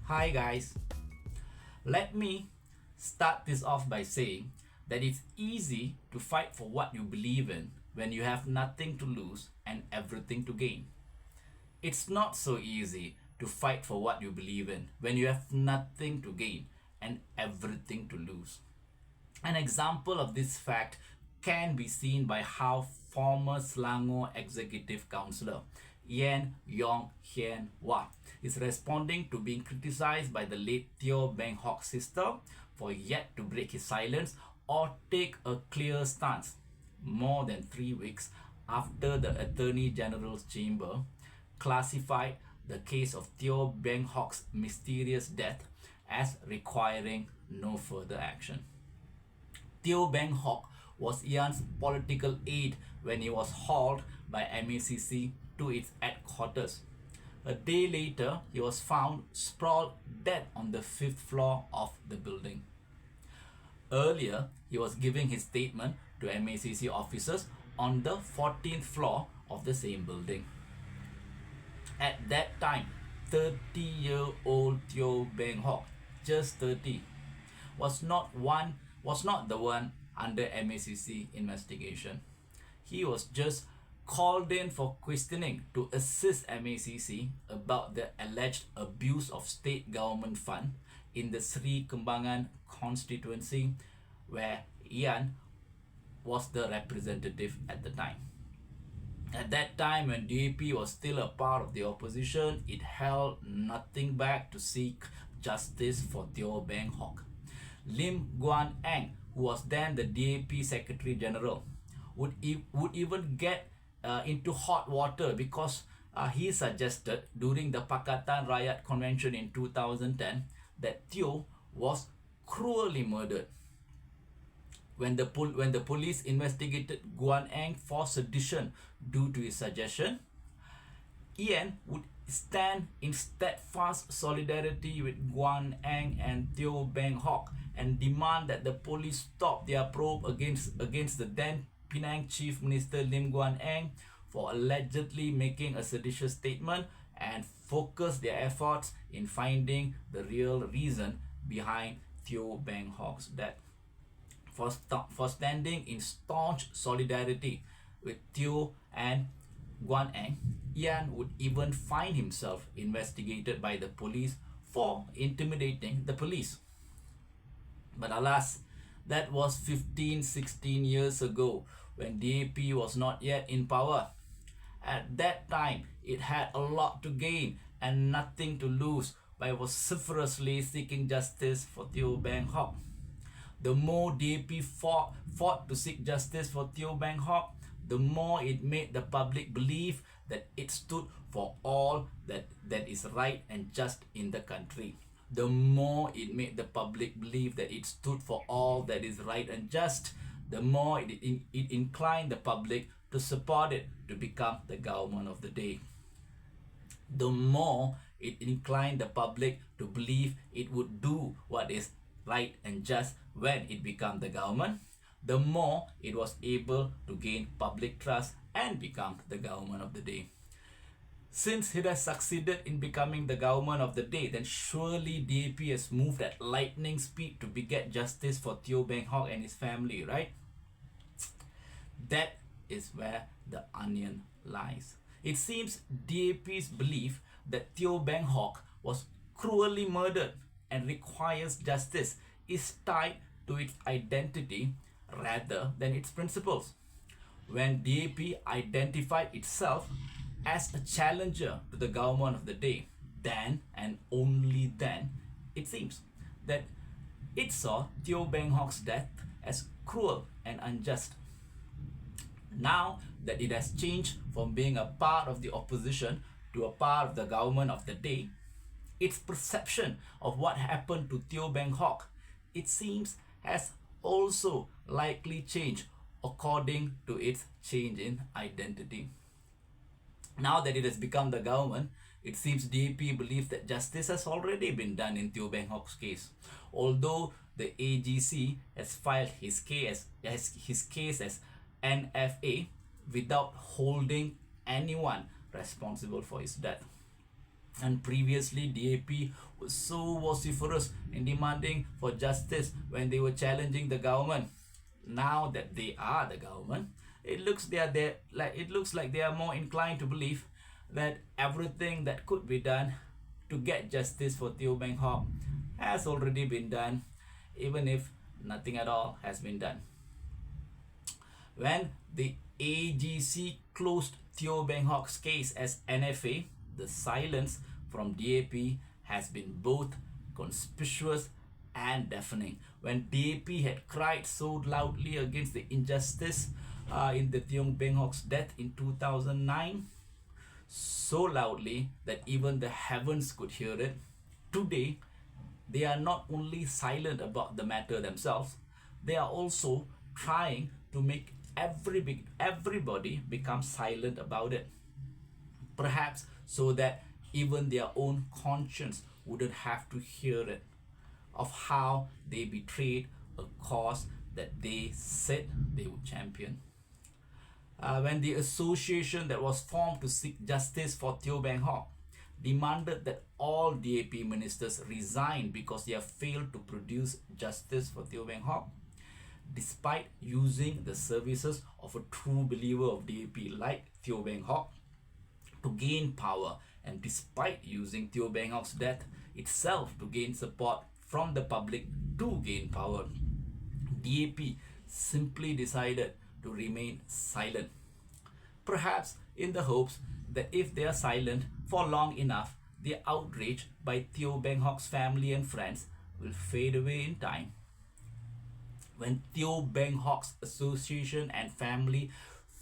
Hi guys, let me start this off by saying that it's easy to fight for what you believe in when you have nothing to lose and everything to gain. It's not so easy to fight for what you believe in when you have nothing to gain and everything to lose. An example of this fact can be seen by how former Selangor Executive Councillor Yen Yong Hian Wah is responding to being criticized by the late Teoh Beng Hock sister for yet to break his silence or take a clear stance more than 3 weeks after the Attorney General's chamber classified the case of Teoh Beng Hock's mysterious death as requiring no further action. Teoh Beng Hock was Ian's political aide when he was hauled by MACC to its headquarters. A day later, he was found sprawled dead on the 5th floor of the building. Earlier, he was giving his statement to MACC officers on the 14th floor of the same building. At that time, 30-year-old Teoh Beng Hock, just 30, was not the one under MACC investigation. He was just called in for questioning to assist MACC about the alleged abuse of state government fund in the Sri Kembangan constituency where Ian was the representative at the time. At that time, when DAP was still a part of the opposition, it held nothing back to seek justice for Teoh Beng Hock. Lim Guan Eng, who was then the DAP Secretary General, would even get into hot water because he suggested during the Pakatan Rakyat Convention in 2010 that Teoh was cruelly murdered. When the police investigated Guan Eng for sedition due to his suggestion, Ian would stand in steadfast solidarity with Guan Eng and Teoh Beng Hock and demand that the police stop their probe against the then Penang Chief Minister Lim Guan Eng for allegedly making a seditious statement and focus their efforts in finding the real reason behind Teoh Beng Hock's death. For standing in staunch solidarity with Teoh and Guan Eng, Ian would even find himself investigated by the police for intimidating the police. But alas, that was 15-16 years ago when DAP was not yet in power. At that time, it had a lot to gain and nothing to lose by vociferously seeking justice for Teoh Beng Hock. The more DAP fought to seek justice for Teoh Beng Hock, the more it made the public believe that it stood for all that is right and just in the country. The more it made the public believe that it stood for all that is right and just, the more it inclined the public to support it to become the government of the day. The more it inclined the public to believe it would do what is right and just when it became the government, the more it was able to gain public trust and become the government of the day. Since it has succeeded in becoming the government of the day, then surely DAP has moved at lightning speed to beget justice for Teoh Beng Hock and his family, right? That is where the onion lies. It seems DAP's belief that Teoh Beng Hock was cruelly murdered and requires justice is tied to its identity rather than its principles. When DAP identified itself as a challenger to the government of the day, then and only then, it seems that it saw Teoh Beng Hock's death as cruel and unjust. Now that it has changed from being a part of the opposition to a part of the government of the day, its perception of what happened to Teoh Beng Hock, it seems, has also likely changed according to its change in identity. Now that it has become the government, it seems DAP believes that justice has already been done in Teoh Beng Hock's case. Although the AGC has filed his case as NFA without holding anyone responsible for his death. And previously, DAP was so vociferous in demanding for justice when they were challenging the government. Now that they are the government, it looks like they are more inclined to believe that everything that could be done to get justice for Teoh Beng Hock has already been done, even if nothing at all has been done. When the AGC closed Teoh Beng Hock's case as NFA, the silence from DAP has been both conspicuous and deafening. When DAP had cried so loudly against the injustice in the Teoh Beng Hock's death in 2009, so loudly that even the heavens could hear it, today they are not only silent about the matter themselves, they are also trying to make everybody become silent about it. Perhaps so that even their own conscience wouldn't have to hear it, of how they betrayed a cause that they said they would champion. When the association that was formed to seek justice for Teoh Beng Hock demanded that all DAP ministers resign because they have failed to produce justice for Teoh Beng Hock, despite using the services of a true believer of DAP like Teoh Beng Hock to gain power, and despite using Teoh Beng Hock's death itself to gain support from the public to gain power, DAP simply decided to remain silent. Perhaps in the hopes that if they are silent for long enough, the outrage by Teoh Beng Hock's family and friends will fade away in time. When Teoh Beng Hock's association and family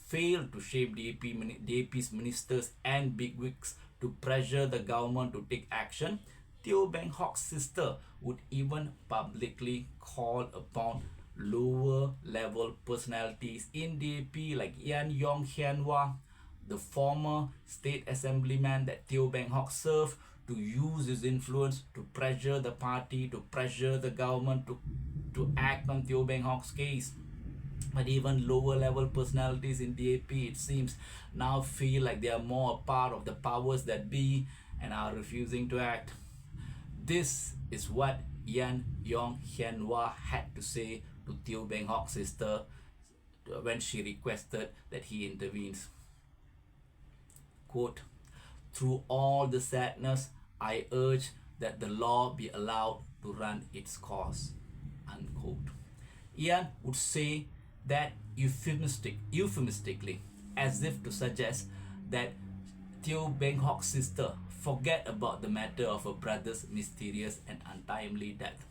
failed to shape DAP's ministers and bigwigs to pressure the government to take action, Teoh Beng Hock's sister would even publicly call upon lower level personalities in DAP like Yan Yong Hian Wah, the former state assemblyman that Teoh Beng Hock served, to use his influence to pressure the party, to pressure the government to act on Teoh Beng Hock's case. But even lower level personalities in DAP, it seems, now feel like they are more a part of the powers that be and are refusing to act. This is what Yan Yong Hian Wah had to say to Teoh Beng Hock's sister when she requested that he intervenes. Quote, "Through all the sadness, I urge that the law be allowed to run its course." Unquote. Ian would say that euphemistically, as if to suggest that Teoh Beng Hock's sister forget about the matter of her brother's mysterious and untimely death.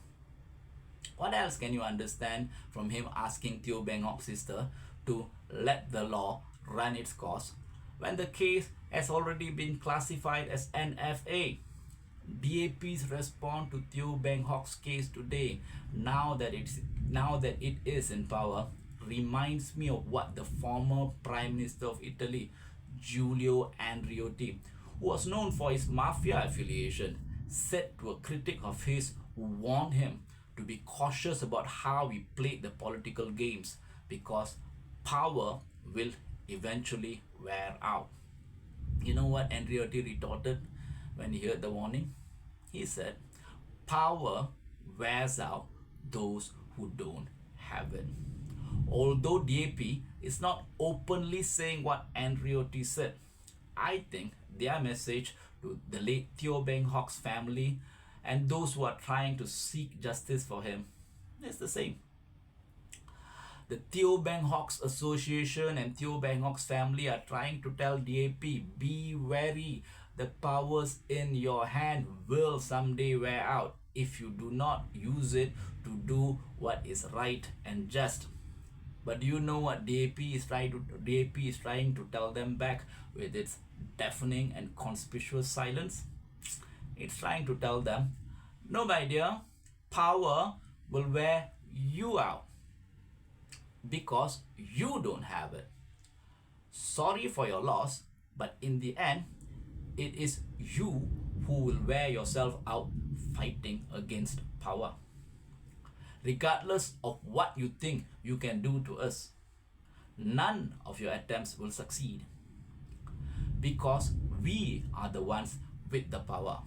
What else can you understand from him asking Teoh Beng Hock's sister to let the law run its course when the case has already been classified as NFA? DAP's response to Teoh Beng Hock's case today, now that it is in power, reminds me of what the former Prime Minister of Italy, Giulio Andreotti, who was known for his mafia affiliation, said to a critic of his who warned him to be cautious about how he played the political games, because power will eventually wear out. You know what Andreotti retorted when he heard the warning? He said, "Power wears out those who don't have it." Although DAP is not openly saying what Andreotti said, I think their message to the late Teoh Beng Hock's family and those who are trying to seek justice for him is the same. The Teoh Beng Hock's association and Teoh Beng Hock's family are trying to tell DAP, be wary, the powers in your hand will someday wear out if you do not use it to do what is right and just. But do you know what DAP is trying to tell them back with its deafening and conspicuous silence? It's trying to tell them, no, my dear, power will wear you out because you don't have it. Sorry for your loss, but in the end, it is you who will wear yourself out fighting against power. Regardless of what you think you can do to us, none of your attempts will succeed, because we are the ones with the power.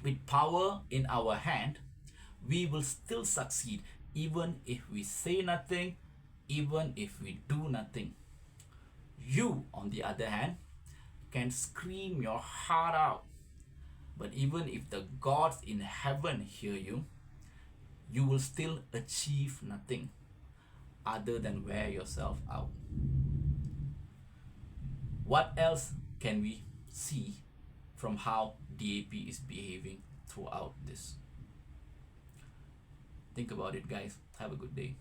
With power in our hand, we will still succeed even if we say nothing, even if we do nothing. You, on the other hand, can scream your heart out, but even if the gods in heaven hear you, you will still achieve nothing other than wear yourself out. What else can we see from how DAP is behaving throughout this? Think about it, guys. Have a good day.